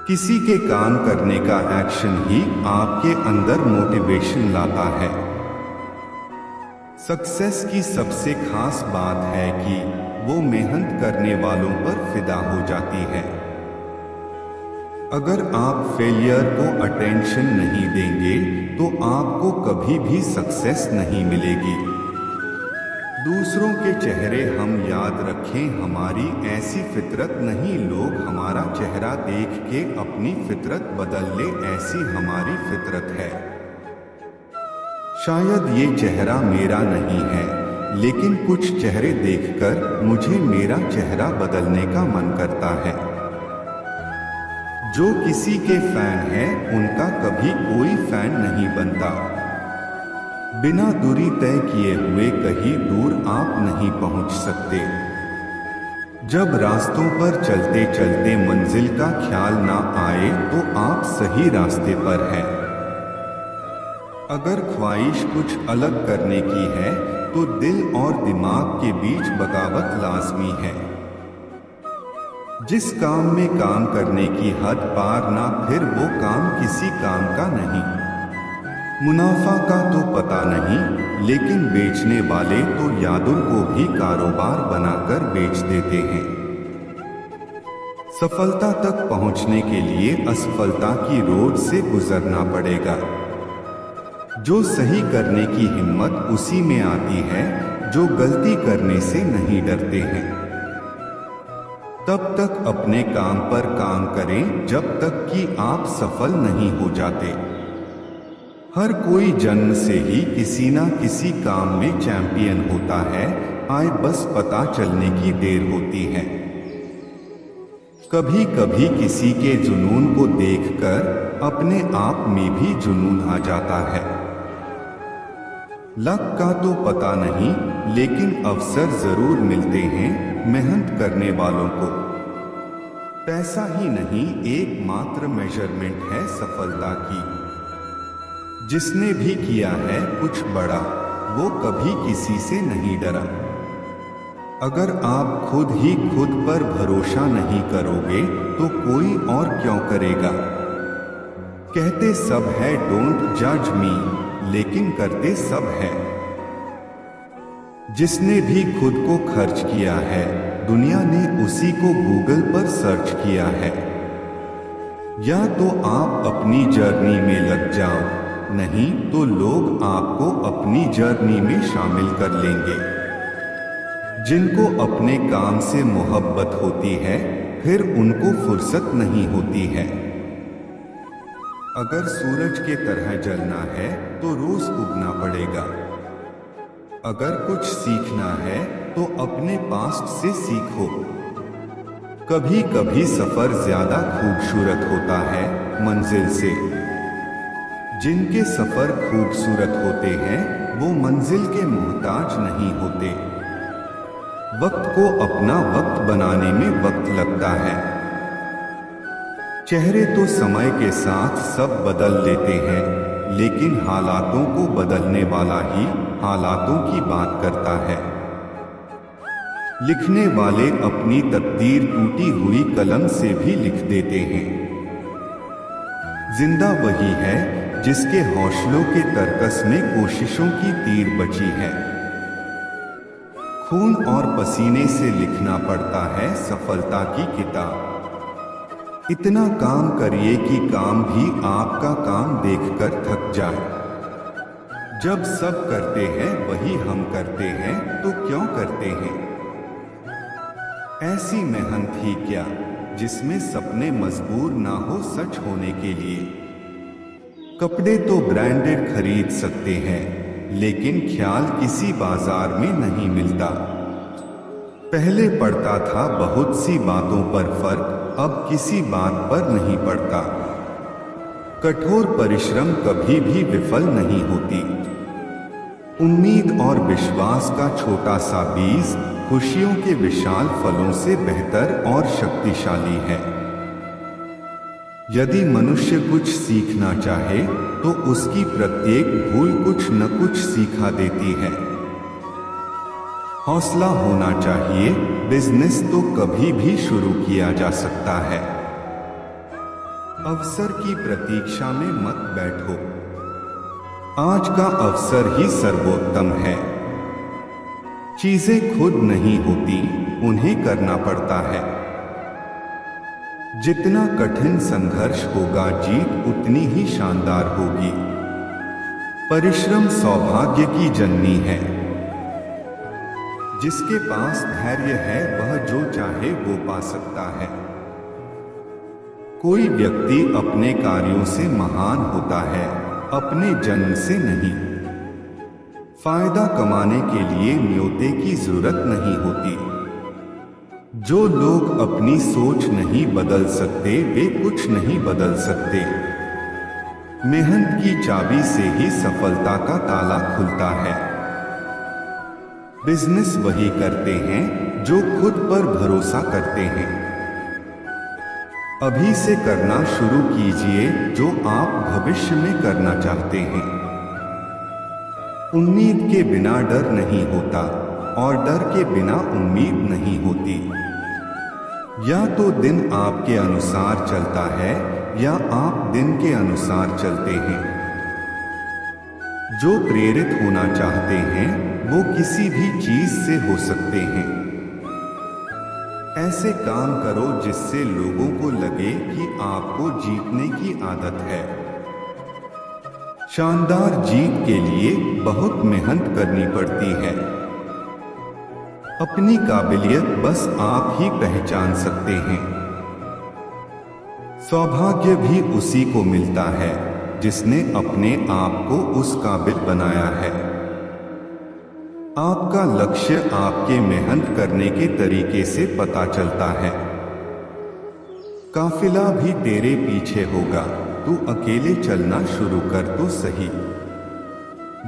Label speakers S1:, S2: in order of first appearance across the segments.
S1: किसी के काम करने का एक्शन ही आपके अंदर मोटिवेशन लाता है। सक्सेस की सबसे खास बात है कि वो मेहनत करने वालों पर फिदा हो जाती है। अगर आप फेलियर को अटेंशन नहीं देंगे तो आपको कभी भी सक्सेस नहीं मिलेगी। दूसरों के चेहरे हम याद रखें, हमारी ऐसी फितरत नहीं। लोग हमारा चेहरा देख के अपनी फितरत बदल ले, ऐसी हमारी फितरत है। शायद ये चेहरा मेरा नहीं है, लेकिन कुछ चेहरे देखकर मुझे मेरा चेहरा बदलने का मन करता है। जो किसी के फैन है उनका कभी कोई फैन नहीं बनता। बिना दूरी तय किए हुए कहीं दूर आप नहीं पहुंच सकते। जब रास्तों पर चलते चलते मंजिल का ख्याल ना आए तो आप सही रास्ते पर हैं। अगर ख्वाहिश कुछ अलग करने की है तो दिल और दिमाग के बीच बगावत लाजमी है। जिस काम में काम करने की हद पार ना, फिर वो काम किसी काम का नहीं। मुनाफा का तो पता नहीं, लेकिन बेचने वाले तो यादों को भी कारोबार बनाकर बेच देते हैं। सफलता तक पहुंचने के लिए असफलता की रोड से गुजरना पड़ेगा। जो सही करने की हिम्मत उसी में आती है जो गलती करने से नहीं डरते हैं। तब तक अपने काम पर काम करें जब तक कि आप सफल नहीं हो जाते। हर कोई जन्म से ही किसी ना किसी काम में चैंपियन होता है, आए बस पता चलने की देर होती है। कभी कभी किसी के जुनून को देखकर अपने आप में भी जुनून आ जाता है। लक का तो पता नहीं, लेकिन अवसर जरूर मिलते हैं मेहनत करने वालों को। पैसा ही नहीं एकमात्र मेजरमेंट है सफलता की। जिसने भी किया है कुछ बड़ा, वो कभी किसी से नहीं डरा। अगर आप खुद ही खुद पर भरोसा नहीं करोगे तो कोई और क्यों करेगा। कहते सब है डोंट जज मी, लेकिन करते सब है। जिसने भी खुद को खर्च किया है, दुनिया ने उसी को गूगल पर सर्च किया है। या तो आप अपनी जर्नी में लग जाओ, नहीं तो लोग आपको अपनी जर्नी में शामिल कर लेंगे। जिनको अपने काम से मोहब्बत होती है, फिर उनको फुर्सत नहीं होती है। अगर सूरज के तरह जलना है तो रोज उगना पड़ेगा। अगर कुछ सीखना है तो अपने पास्ट से सीखो। कभी कभी सफर ज्यादा खूबसूरत होता है मंजिल से। जिनके सफर खूबसूरत होते हैं वो मंजिल के मोहताज नहीं होते। वक्त को अपना वक्त बनाने में वक्त लगता है। चेहरे तो समय के साथ सब बदल लेते हैं, लेकिन हालातों को बदलने वाला ही हालातों की बात करता है। लिखने वाले अपनी तकदीर टूटी हुई कलम से भी लिख देते हैं। जिंदा वही है जिसके हौसलों के तरकस में कोशिशों की तीर बची है। खून और पसीने से लिखना पड़ता है सफलता की किताब। इतना काम करिए कि काम भी आपका काम देखकर थक जाए। जब सब करते हैं वही हम करते हैं तो क्यों करते हैं। ऐसी मेहनत ही क्या जिसमें सपने मजबूर ना हो सच होने के लिए। कपड़े तो ब्रांडेड खरीद सकते हैं, लेकिन ख्याल किसी बाजार में नहीं मिलता। पहले पड़ता था बहुत सी बातों पर फर्क, अब किसी बात पर नहीं पड़ता। कठोर परिश्रम कभी भी विफल नहीं होती। उम्मीद और विश्वास का छोटा सा बीज खुशियों के विशाल फलों से बेहतर और शक्तिशाली है। यदि मनुष्य कुछ सीखना चाहे तो उसकी प्रत्येक भूल कुछ न कुछ सिखा देती है। हौसला होना चाहिए, बिजनेस तो कभी भी शुरू किया जा सकता है। अवसर की प्रतीक्षा में मत बैठो। आज का अवसर ही सर्वोत्तम है। चीजें खुद नहीं होती, उन्हें करना पड़ता है। जितना कठिन संघर्ष होगा, जीत उतनी ही शानदार होगी। परिश्रम सौभाग्य की जननी है। जिसके पास धैर्य है वह जो चाहे वो पा सकता है। कोई व्यक्ति अपने कार्यों से महान होता है, अपने जन्म से नहीं। फायदा कमाने के लिए न्योते की जरूरत नहीं होती। जो लोग अपनी सोच नहीं बदल सकते वे कुछ नहीं बदल सकते। मेहनत की चाबी से ही सफलता का ताला खुलता है। बिजनेस वही करते हैं जो खुद पर भरोसा करते हैं। अभी से करना शुरू कीजिए जो आप भविष्य में करना चाहते हैं। उम्मीद के बिना डर नहीं होता और डर के बिना उम्मीद नहीं होती। या तो दिन आपके अनुसार चलता है या आप दिन के अनुसार चलते हैं। जो प्रेरित होना चाहते हैं वो किसी भी चीज से हो सकते हैं। ऐसे काम करो जिससे लोगों को लगे कि आपको जीतने की आदत है। शानदार जीत के लिए बहुत मेहनत करनी पड़ती है। अपनी काबिलियत बस आप ही पहचान सकते हैं। सौभाग्य भी उसी को मिलता है जिसने अपने आप को उस काबिल बनाया है। आपका लक्ष्य आपके मेहनत करने के तरीके से पता चलता है। काफिला भी तेरे पीछे होगा, तू अकेले चलना शुरू कर तो सही।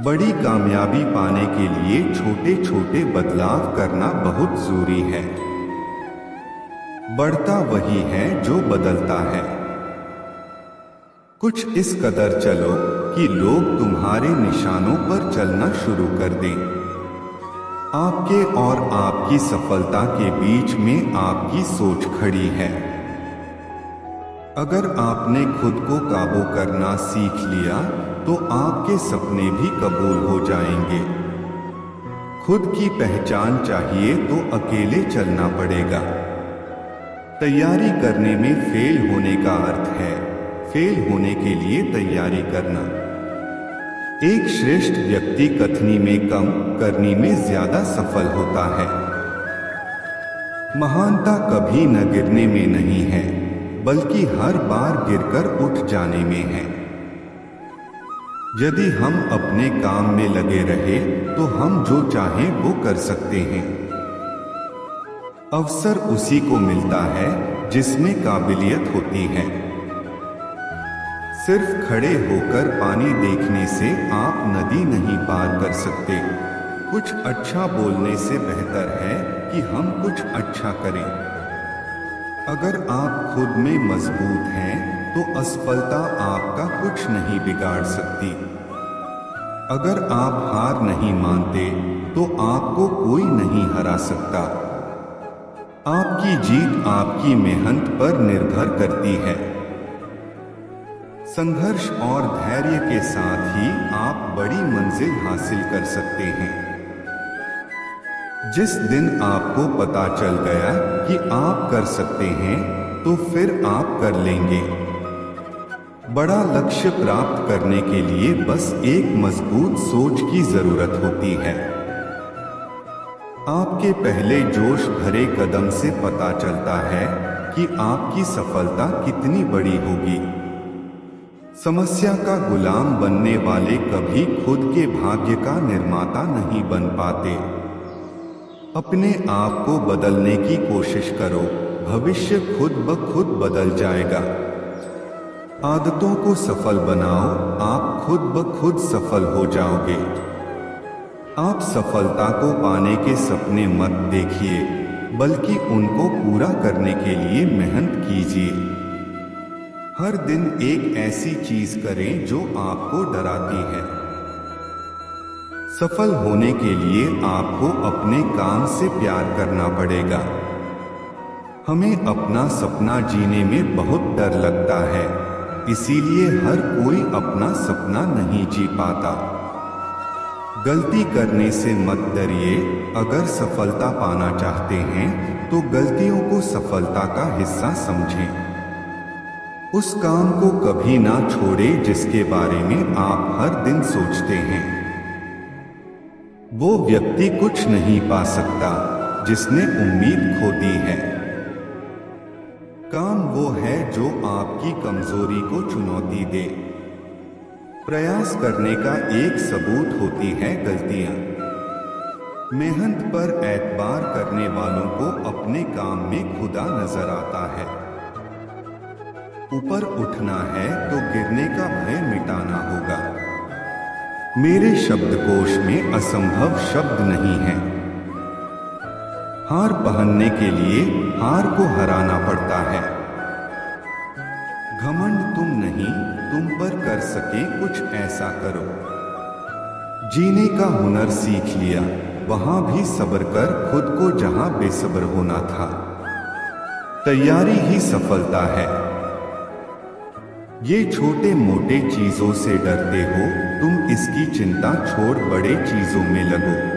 S1: बड़ी कामयाबी पाने के लिए छोटे छोटे बदलाव करना बहुत जरूरी है। बढ़ता वही है जो बदलता है। कुछ इस कदर चलो कि लोग तुम्हारे निशानों पर चलना शुरू कर दें। आपके और आपकी सफलता के बीच में आपकी सोच खड़ी है। अगर आपने खुद को काबू करना सीख लिया तो आपके सपने भी कबूल हो जाएंगे। खुद की पहचान चाहिए तो अकेले चलना पड़ेगा। तैयारी करने में फेल होने का अर्थ है फेल होने के लिए तैयारी करना। एक श्रेष्ठ व्यक्ति कथनी में कम, करनी में ज्यादा सफल होता है। महानता कभी न गिरने में नहीं है, बल्कि हर बार गिरकर उठ जाने में है। यदि हम अपने काम में लगे रहे तो हम जो चाहें वो कर सकते हैं। अवसर उसी को मिलता है जिसमें काबिलियत होती है। सिर्फ खड़े होकर पानी देखने से आप नदी नहीं पार कर सकते। कुछ अच्छा बोलने से बेहतर है कि हम कुछ अच्छा करें। अगर आप खुद में मजबूत हैं तो असफलता आपका कुछ नहीं बिगाड़ सकती। अगर आप हार नहीं मानते तो आपको कोई नहीं हरा सकता। आपकी जीत आपकी मेहनत पर निर्भर करती है। संघर्ष और धैर्य के साथ ही आप बड़ी मंजिल हासिल कर सकते हैं। जिस दिन आपको पता चल गया कि आप कर सकते हैं तो फिर आप कर लेंगे। बड़ा लक्ष्य प्राप्त करने के लिए बस एक मजबूत सोच की जरूरत होती है। आपके पहले जोश भरे कदम से पता चलता है कि आपकी सफलता कितनी बड़ी होगी। समस्या का गुलाम बनने वाले कभी खुद के भाग्य का निर्माता नहीं बन पाते। अपने आप को बदलने की कोशिश करो, भविष्य खुद ब खुद बदल जाएगा। आदतों को सफल बनाओ, आप खुद ब खुद सफल हो जाओगे। आप सफलता को पाने के सपने मत देखिए, बल्कि उनको पूरा करने के लिए मेहनत कीजिए। हर दिन एक ऐसी चीज करें जो आपको डराती है। सफल होने के लिए आपको अपने काम से प्यार करना पड़ेगा। हमें अपना सपना जीने में बहुत डर लगता है, इसीलिए हर कोई अपना सपना नहीं जी पाता। गलती करने से मत डरिए। अगर सफलता पाना चाहते हैं तो गलतियों को सफलता का हिस्सा समझें। उस काम को कभी ना छोड़ें जिसके बारे में आप हर दिन सोचते हैं। वो व्यक्ति कुछ नहीं पा सकता जिसने उम्मीद खो दी है। काम वो है जो आपकी कमजोरी को चुनौती दे। प्रयास करने का एक सबूत होती है गलतियां। मेहनत पर एतबार करने वालों को अपने काम में खुदा नजर आता है। ऊपर उठना है तो गिरने का भय मिटाना होगा। मेरे शब्दकोश में असंभव शब्द नहीं है। हार पहनने के लिए हार को हराना पड़ता है। घमंड तुम नहीं, तुम पर कर सके कुछ ऐसा करो। जीने का हुनर सीख लिया, वहां भी सब्र कर खुद को जहां बेसब्र होना था। तैयारी ही सफलता है। ये छोटे मोटे चीजों से डरते हो, तुम इसकी चिंता छोड़ बड़े चीजों में लगो।